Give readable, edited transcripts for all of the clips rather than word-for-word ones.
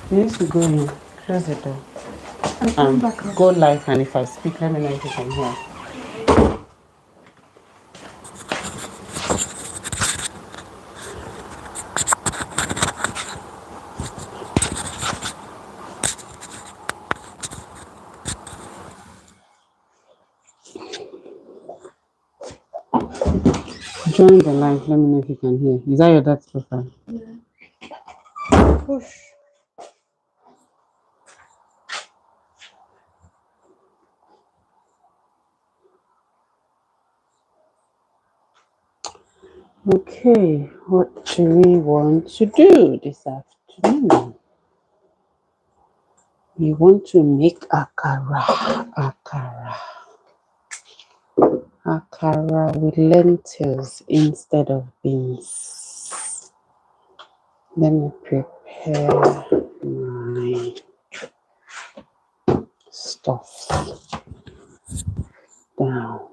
You need to go in, close the door, I'm coming back out. go live, and if I speak, let me know if you can hear. Join the live, let me know if you can hear. Is that your dad's profile? Push. Okay, what do we want to do this afternoon? We want to make akara with lentils instead of beans. Let me prepare my stuff down.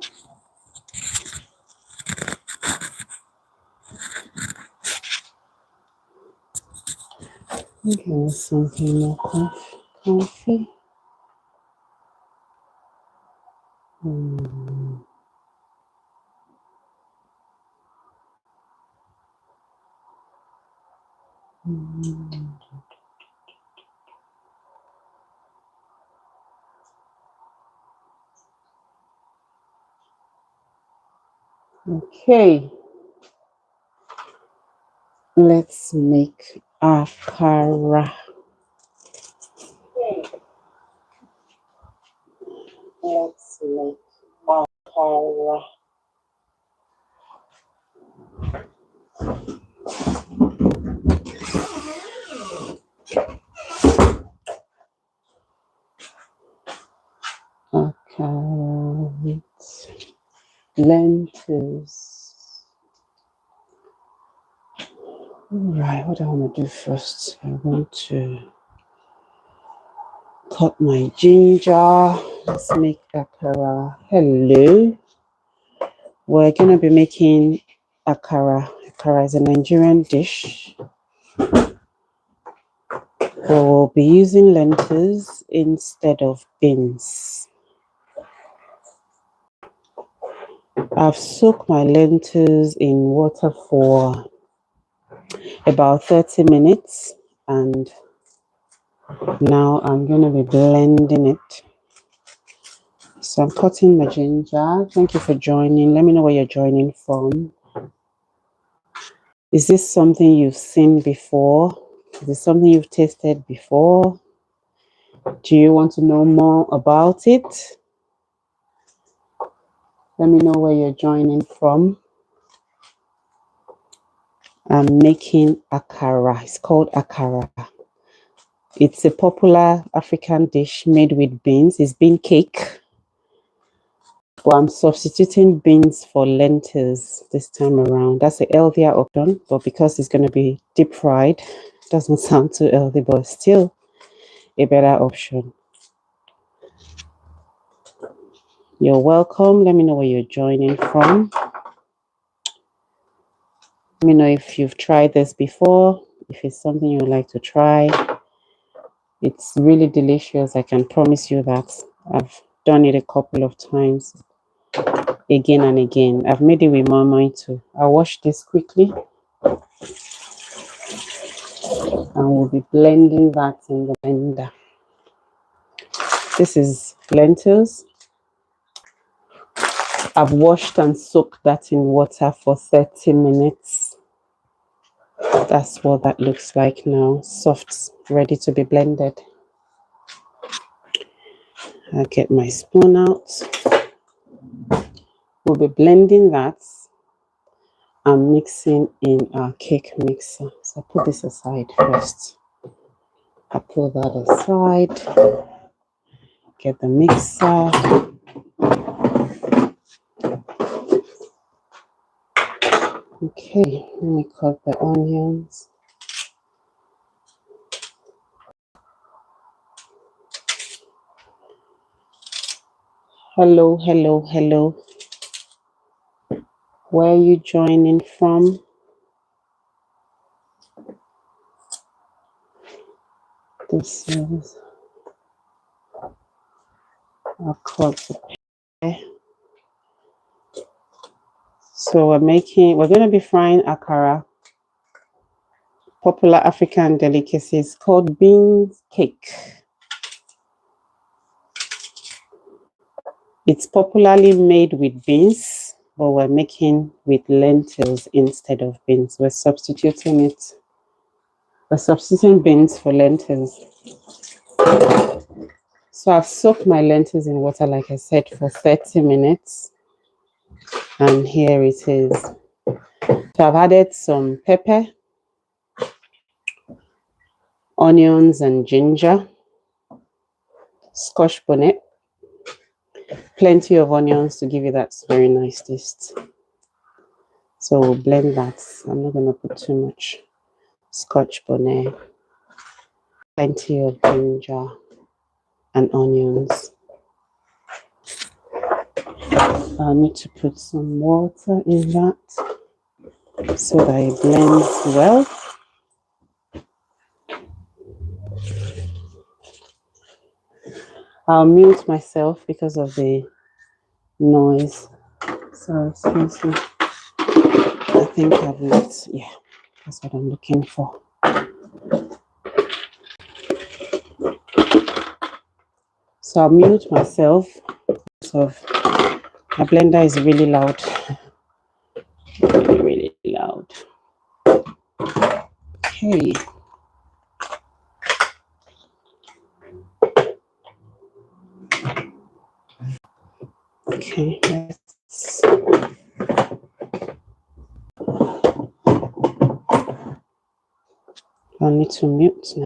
Okay, something more comfy. Okay, let's make akara. Let's make akara. Akara with lentils. Alright, what I want to do first, I want to cut my ginger. Let's make akara. Hello. We're going to be making akara. Akara is a Nigerian dish. We'll be using lentils instead of beans. I've soaked my lentils in water for about 30 minutes and now I'm going to be blending it. So I'm cutting my ginger. Thank you for joining. Let me know where you're joining from. Is this something you've seen before? Is it something you've tasted before? Do you want to know more about it? Let me know where you're joining from. I'm making akara. It's called akara. It's a popular African dish made with beans. It's bean cake. But I'm substituting beans for lentils this time around. That's a healthier option, but because it's going to be deep fried, doesn't sound too healthy, but still a better option. You're welcome. Let me know where you're joining from. Let me know if you've tried this before, if it's something you would like to try. It's really delicious. I can promise you that. I've done it a couple of times, again and again. I've made it with my mind too. I'll wash this quickly and we'll be blending that in the blender. This is lentils. I've washed and soaked that in water for 30 minutes. That's what that looks like now. Soft, ready to be blended. I'll get my spoon out. We'll be blending that and mixing in our cake mixer. So I'll put this aside first. I'll put that aside. Get the mixer. Okay, let me cut the onions. Hello, hello, hello. Where are you joining from? This is our cloth. So we're going to be frying akara, popular African delicacy. It's called beans cake. It's popularly made with beans, but we're making with lentils instead of beans. We're substituting beans for lentils. So I've soaked my lentils in water, like I said, for 30 minutes. And here it is. So I've added some pepper, onions and ginger, scotch bonnet, plenty of onions to give you that very nice taste. So we'll blend that. I'm not going to put too much scotch bonnet, plenty of ginger and onions. I need to put some water in that so that it blends well. I'll mute myself because of the noise. So excuse me. I think I've looked. Yeah, that's what I'm looking for. So I'll mute myself. So my blender is really loud. Really loud. Okay. Okay, let's. I need to mute now.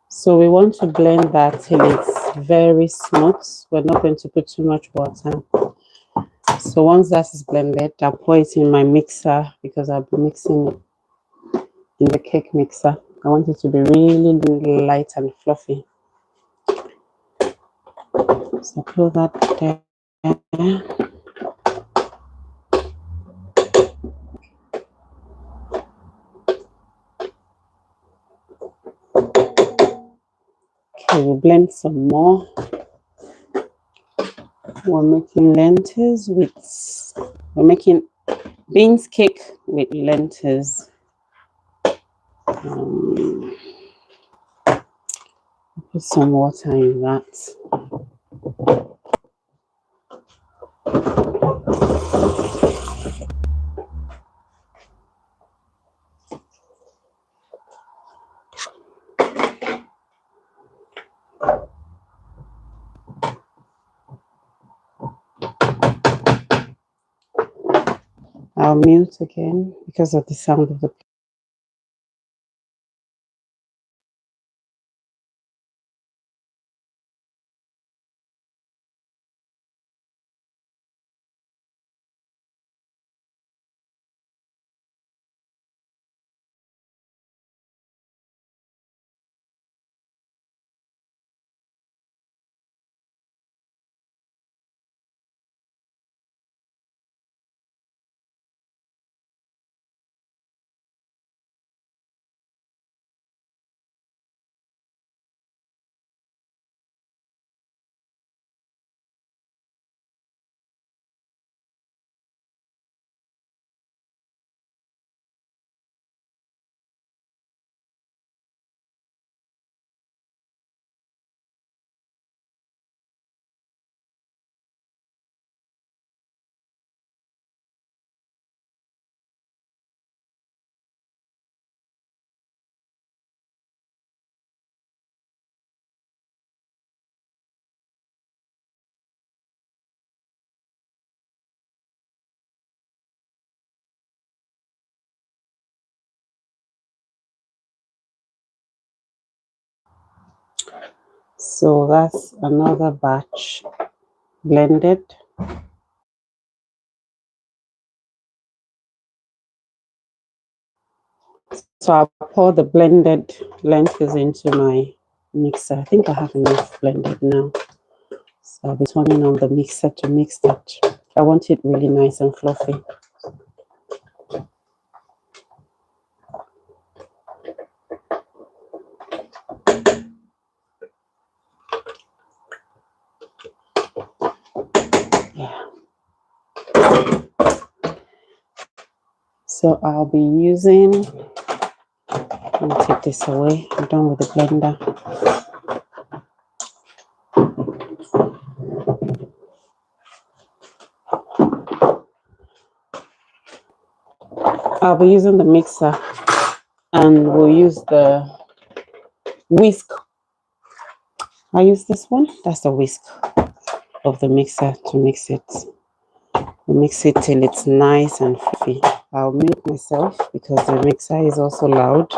So we want to blend that till it's very smooth. We're not going to put too much water. So once that is blended, I'll pour it in my mixer because I'll be mixing it in the cake mixer. I want it to be really light and fluffy. So put that there. Okay, we'll blend some more. We're making beans cake with lentils. Put some water in that. I'll mute again because of the sound of the So that's another batch blended. So I'll pour the blended lentils into my mixer. I think I have enough blended now. So I'll be turning on the mixer to mix that. I want it really nice and fluffy. Yeah. So I'll be using, let me take this away. I'm done with the blender. I'll be using the mixer and we'll use the whisk. I use this one. That's the whisk of the mixer to mix it. We'll mix it till it's nice and fluffy. I'll mute myself because the mixer is also loud.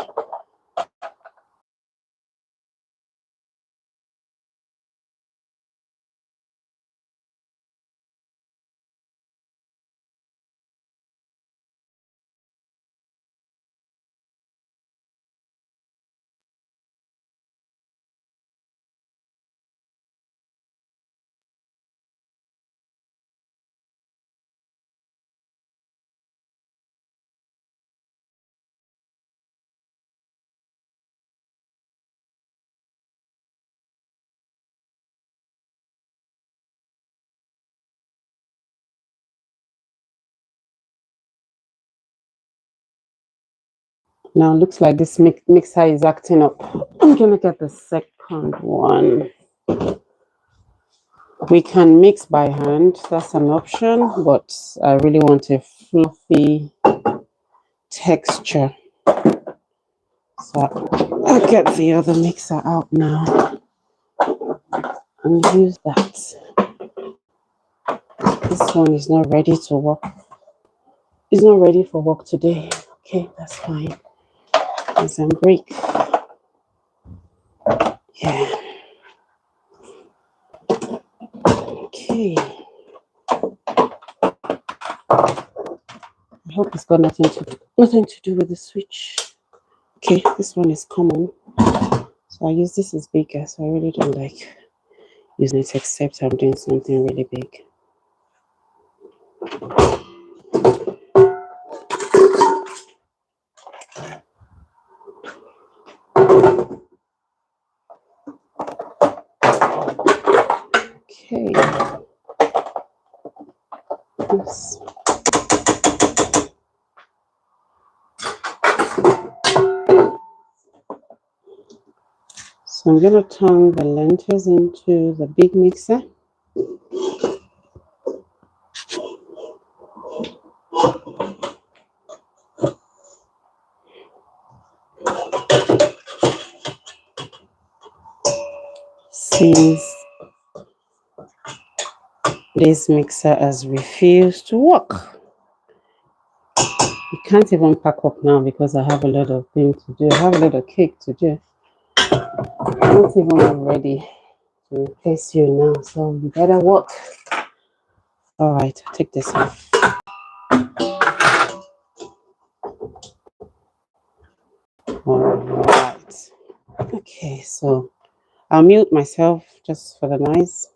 Now it looks like this mixer is acting up. I'm gonna get the second one. We can mix by hand, that's an option, but I really want a fluffy texture. So I'll get the other mixer out now and use that. This one is not ready to work. It's not ready for work today. Okay, that's fine. There's some break. Yeah. Okay. I hope it's got nothing to do with the switch. Okay, this one is common. So I use this as bigger, so I really don't like using it except I'm doing something really big. Okay. Yes. So I'm going to turn the lentils into the big mixer. Since this mixer has refused to work. You can't even pack up now because I have a lot of things to do. I have a lot of cake to do. I'm not even ready to replace you now, so you better work. All right, I'll take this off. All right. Okay, so I'll mute myself just for the noise.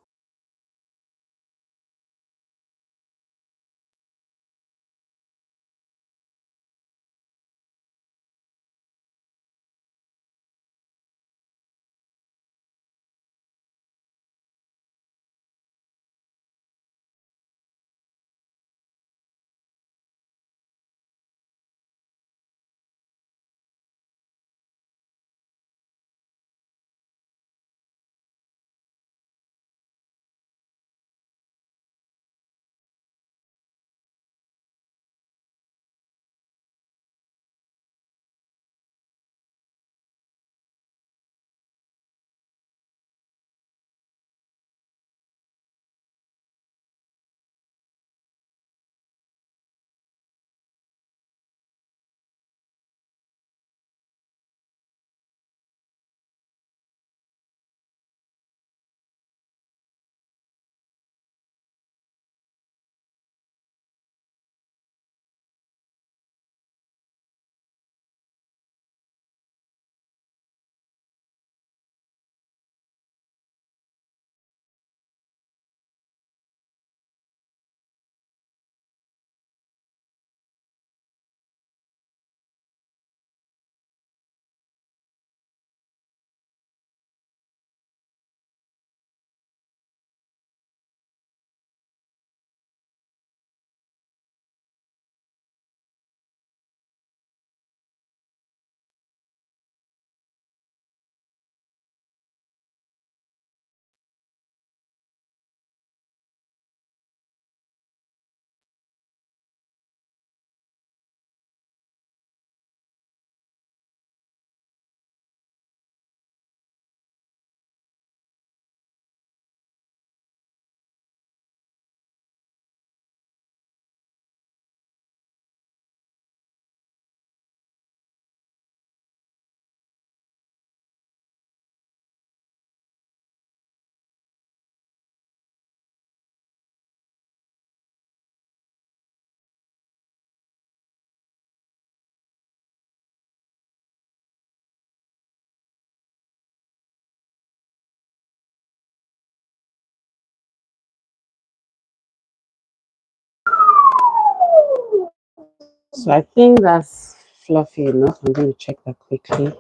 So I think that's fluffy enough. I'm going to check that quickly.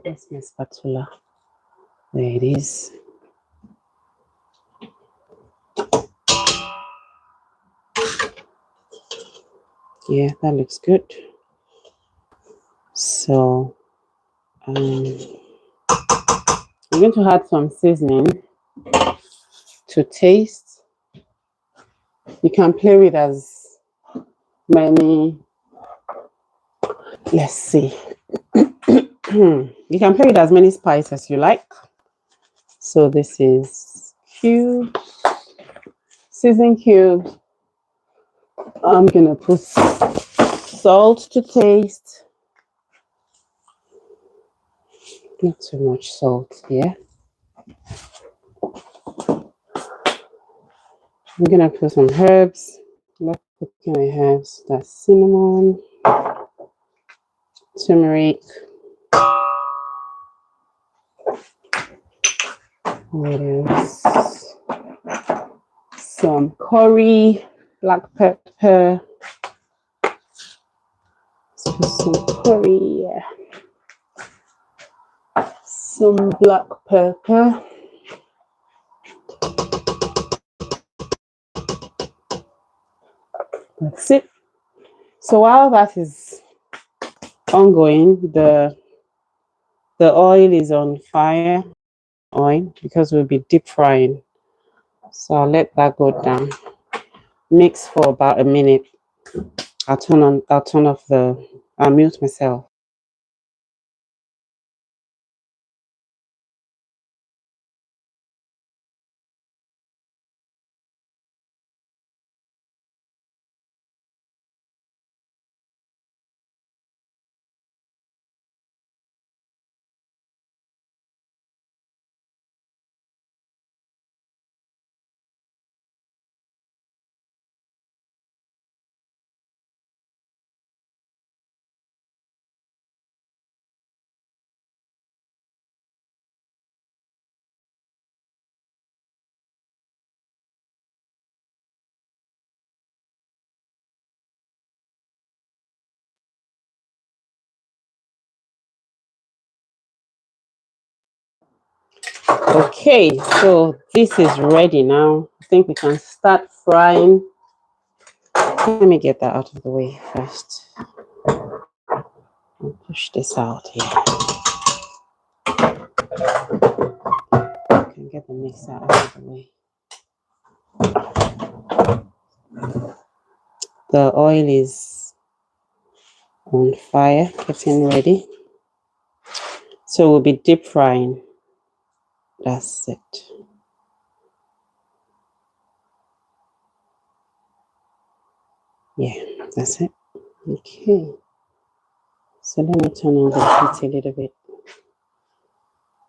That's my spatula. There it is. Yeah, that looks good. So I'm going to add some seasoning to taste. You can play with as many, let's see. You can play with as many spices as you like. So this is cubes, season cubes. I'm gonna put salt to taste. Not too much salt here. I'm gonna put some herbs. I love cooking my herbs. That's cinnamon, turmeric, what else? Some curry, black pepper. Let's put some curry, yeah. Some black pepper. That's it. So while that is ongoing, the oil is on fire. Oil because we'll be deep frying. So I'll let that go down. Mix for about a minute. I'll mute myself. Okay, so this is ready now. I think we can start frying. Let me get that out of the way first. I'll push this out here. I can get the mixer out of the way. The oil is on fire, getting ready. So we'll be deep frying. That's it. Yeah, that's it. Okay. So let me turn on the heat a little bit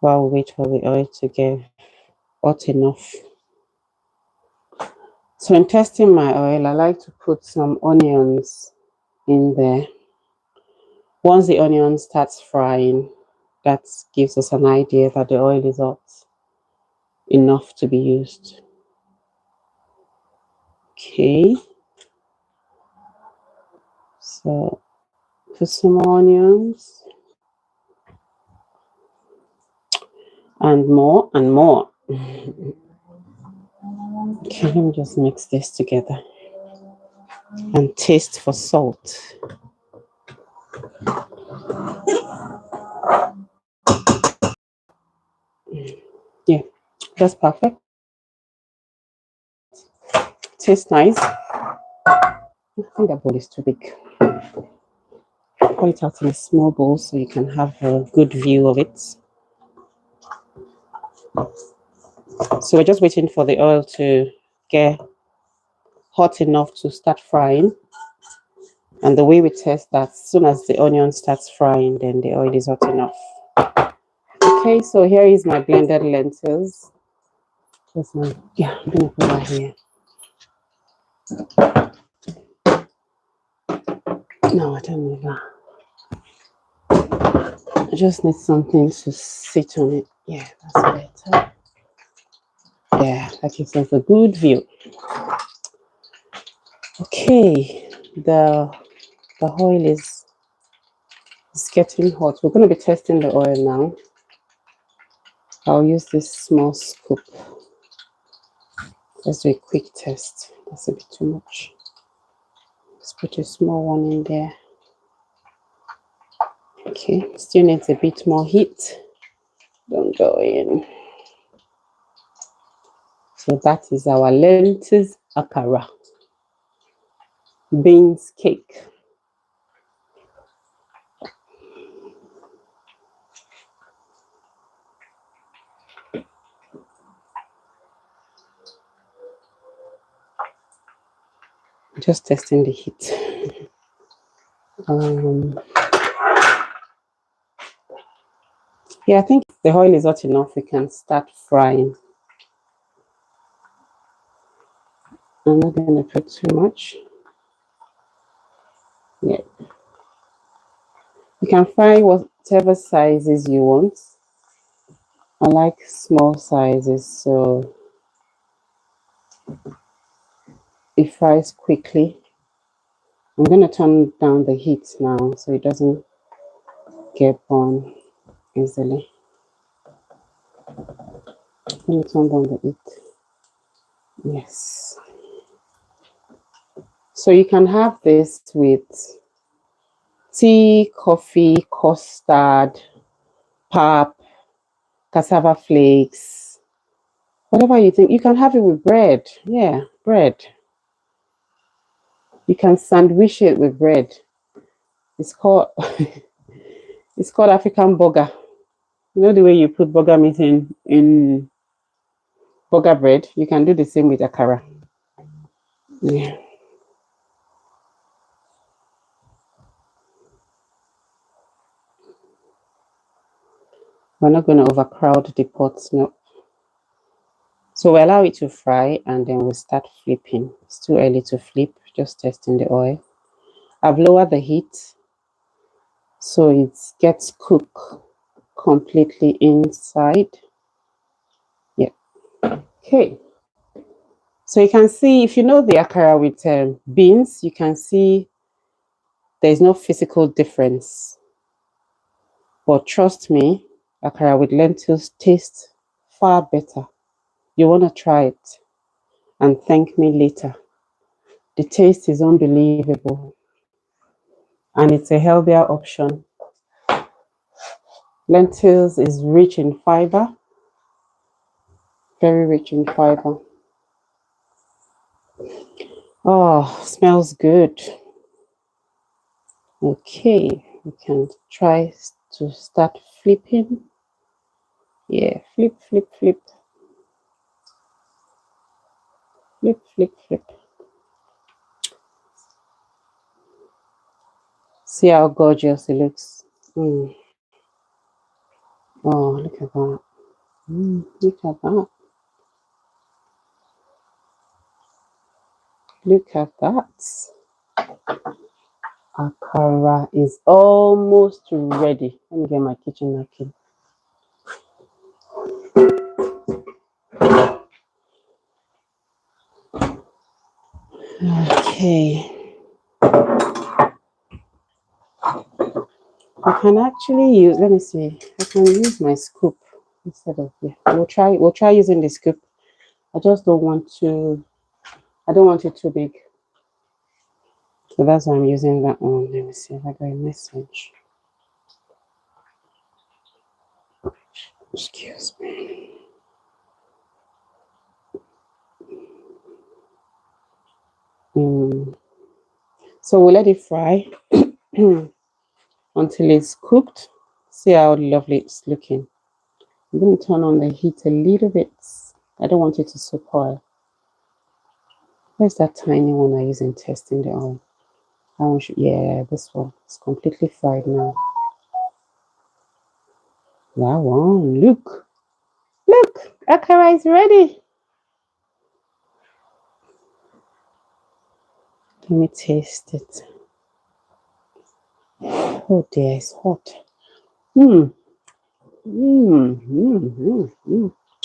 while we wait for the oil to get hot enough. So in testing my oil, I like to put some onions in there. Once the onion starts frying, that gives us an idea that the oil is hot enough to be used. Okay. So put some onions and more and more. Okay, let me just mix this together and taste for salt. Yeah, that's perfect. Tastes nice. I think that bowl is too big. Pour it out in a small bowl so you can have a good view of it. So we're just waiting for the oil to get hot enough to start frying. And the way we test that, as soon as the onion starts frying, then the oil is hot enough. Okay, so here is my blended lentils. I'm gonna put that here. No, I don't need that. I just need something to sit on it. Yeah, that's better. Yeah, That gives us a good view. Okay, the oil is getting hot. We're going to be testing the oil now. I'll use this small scoop. Let's do a quick test. That's a bit too much. Let's put a small one in there. Okay, still needs a bit more heat. Don't go in. So that is our lentils akara beans cake. Just testing the heat. Yeah, I think the oil is hot enough. We can start frying. I'm not going to put too much. Yeah. You can fry whatever sizes you want. I like small sizes, so it fries quickly. I'm going to turn down the heat now so it doesn't get burned easily. I'm going to turn down the heat. Yes. So you can have this with tea, coffee, custard, pap, cassava flakes, whatever you think. You can have it with bread. Yeah, bread. You can sandwich it with bread. It's called it's called African burger. You know the way you put burger meat in burger bread? You can do the same with akara. Yeah. We're not going to overcrowd the pots, no. So we allow it to fry and then we'll start flipping. It's too early to flip, just testing the oil. I've lowered the heat so it gets cooked completely inside. Yeah. Okay. So you can see, if you know the akara with beans, you can see there's no physical difference. But trust me, akara with lentils tastes far better. You want to try it and thank me later. The taste is unbelievable and it's a healthier option. Lentils is rich in fiber, very rich in fiber. Oh, smells good. Okay, we can try to start flipping. Yeah, flip, flip, flip. Flip, flip, flip. See how gorgeous it looks. Oh, look at that. Look at that. Look at that. Akara is almost ready. Let me get my kitchen napkin. Okay. I can actually use, let me see, I can use my scoop instead of, yeah, we'll try using the scoop. I just don't want to, I don't want it too big. So that's why I'm using that one. Let me see if I got a message. Excuse me. So we'll let it fry until it's cooked. See how lovely it's looking. I'm going to turn on the heat a little bit. I don't want it to soak oil. Where's that tiny one I use in testing the oil? Yeah, this one. It's completely fried now. That one. Look. Look. Akara is ready. Let me taste it. Oh dear, it's hot.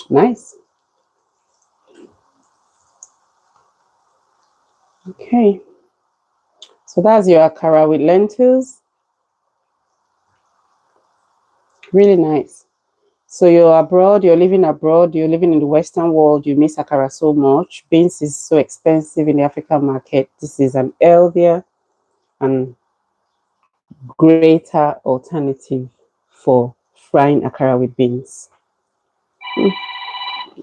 Nice. Okay, so that's your akara with lentils. Really nice. So you're abroad, you're living abroad, you're living in the Western world, you miss akara so much. Beans is so expensive in the African market. This is an healthier and greater alternative for frying akara with beans.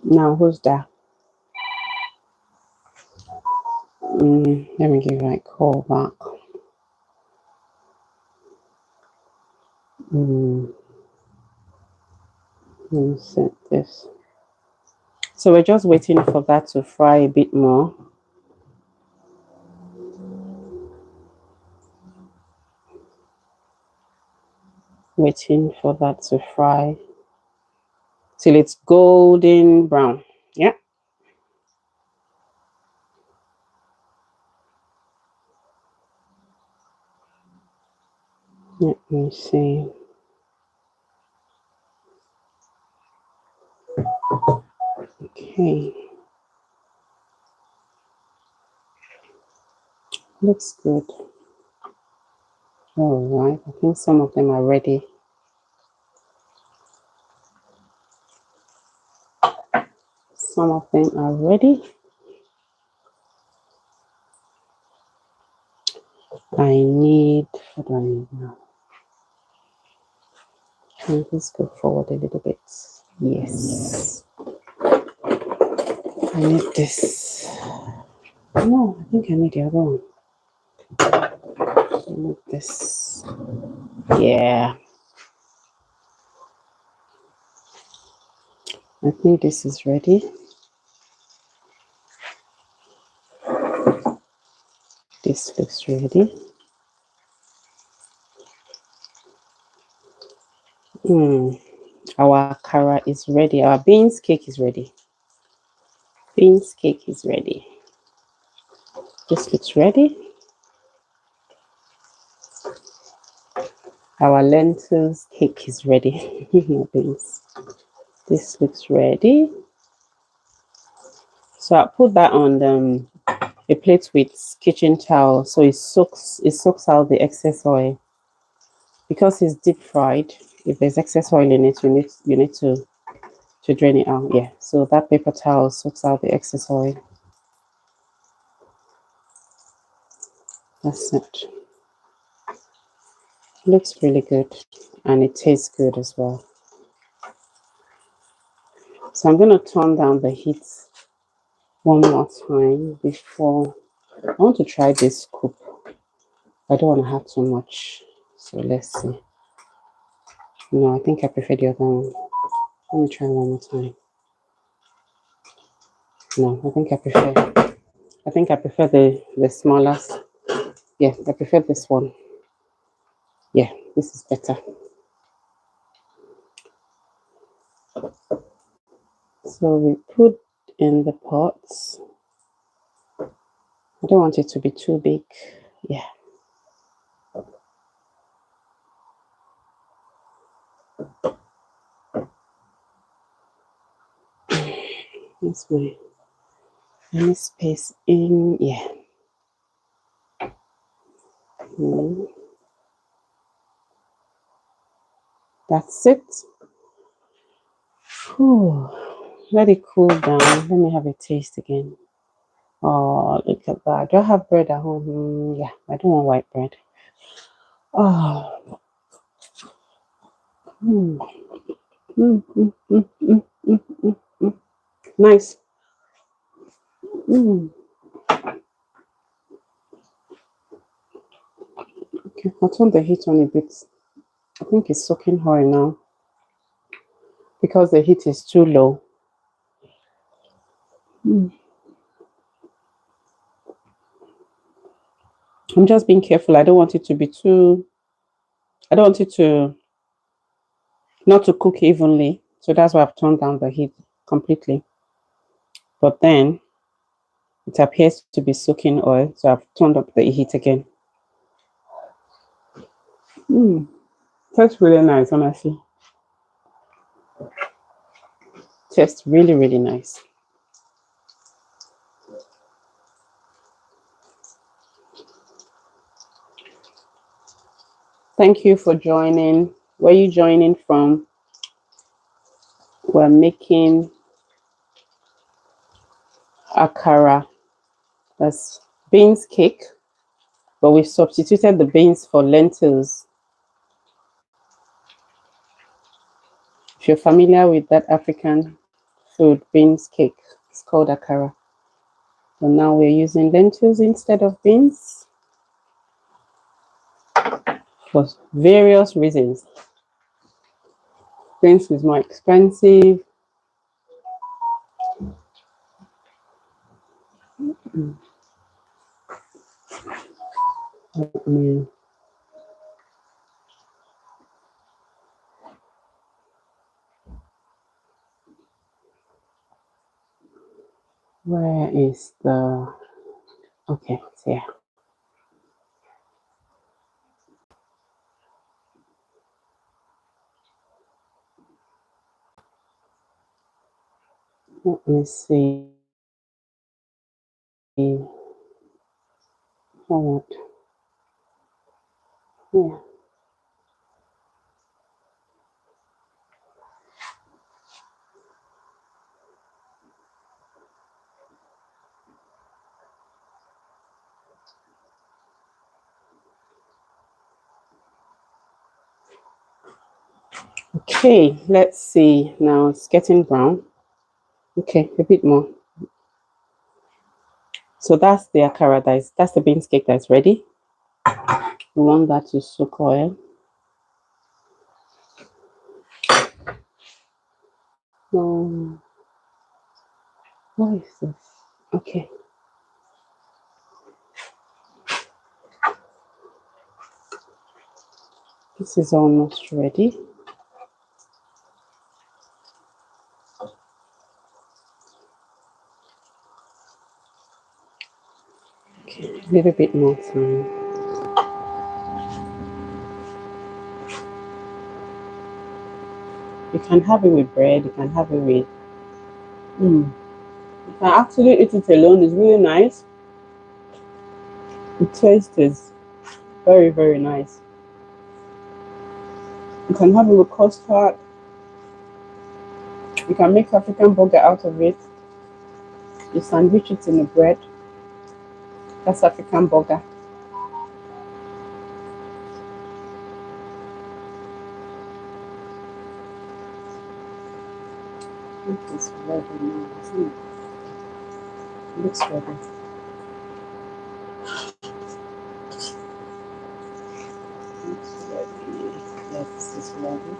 Now, who's that? Let me give my call back. Let me set this. So we're just waiting for that to fry a bit more. Waiting for that to fry till it's golden brown. Yeah. Let me see. Okay. Looks good. All right. I think some of them are ready. Some of them are ready. I need, what do I need now? Can you please go forward a little bit? Yes. I need this. No, I think I need the other one. I need this. Yeah. I think this is ready. This looks ready. Our akara is ready. Our beans cake is ready. Beans cake is ready. This looks ready. Our lentils cake is ready. Beans. This looks ready. So I put that on a plate with kitchen towel, so it soaks out the excess oil. Because it's deep fried, if there's excess oil in it, you need to drain it out. Yeah. So that paper towel soaks out the excess oil. That's it. Looks really good, and it tastes good as well. So I'm going to turn down the heat one more time before. I want to try this scoop. I don't want to have too much. So let's see. No, I think I prefer the other one. Let me try one more time. No, I think I prefer the smallest. Yeah, I prefer this one. Yeah, this is better. So we put in the pots. I don't want it to be too big. Yeah. That's my any space in. Yeah. That's it. Whew. Let it cool down. Let me have a taste again. Oh, look at that. Do I have bread at home? Yeah, I don't want white bread. Oh. Mm. Mm, mm, mm, mm, mm, mm, mm. Nice. Okay, I'll turn the heat on a bit. I think it's soaking oil now because the heat is too low. I'm just being careful. I don't want it to be too. I don't want it to not to cook evenly. So that's why I've turned down the heat completely. But then it appears to be soaking oil, so I've turned up the heat again. Tastes really nice, honestly. Tastes really, really nice. Thank you for joining. Where are you joining from? We're making akara. That's beans cake, but we've substituted the beans for lentils. If you're familiar with that African food, beans cake, it's called akara. So now we're using lentils instead of beans for various reasons. Beans is more expensive. Where is the, okay, it's here. Let me see. Hold. Yeah. Okay, let's see. Now it's getting brown. Okay, a bit more. So that's the akara that's the beans cake that's ready. We want that to soak oil. What is this? Okay. This is almost ready. Okay, a little bit more time. You can have it with bread, you can have it with you can actually eat it alone, it's really nice. The taste is very, very nice. You can have it with custard. You can make African burger out of it. You sandwich it in the bread. That's African burger. It is ready now, isn't it? It looks ready. It's ready. Yes, this is ready.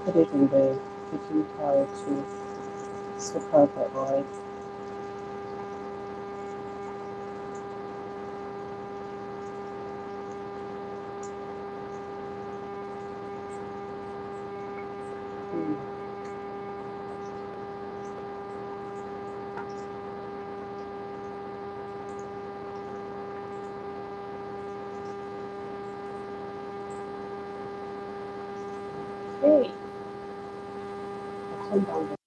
Put it in the baking powder to soak out the oil. Okay. I'll turn down the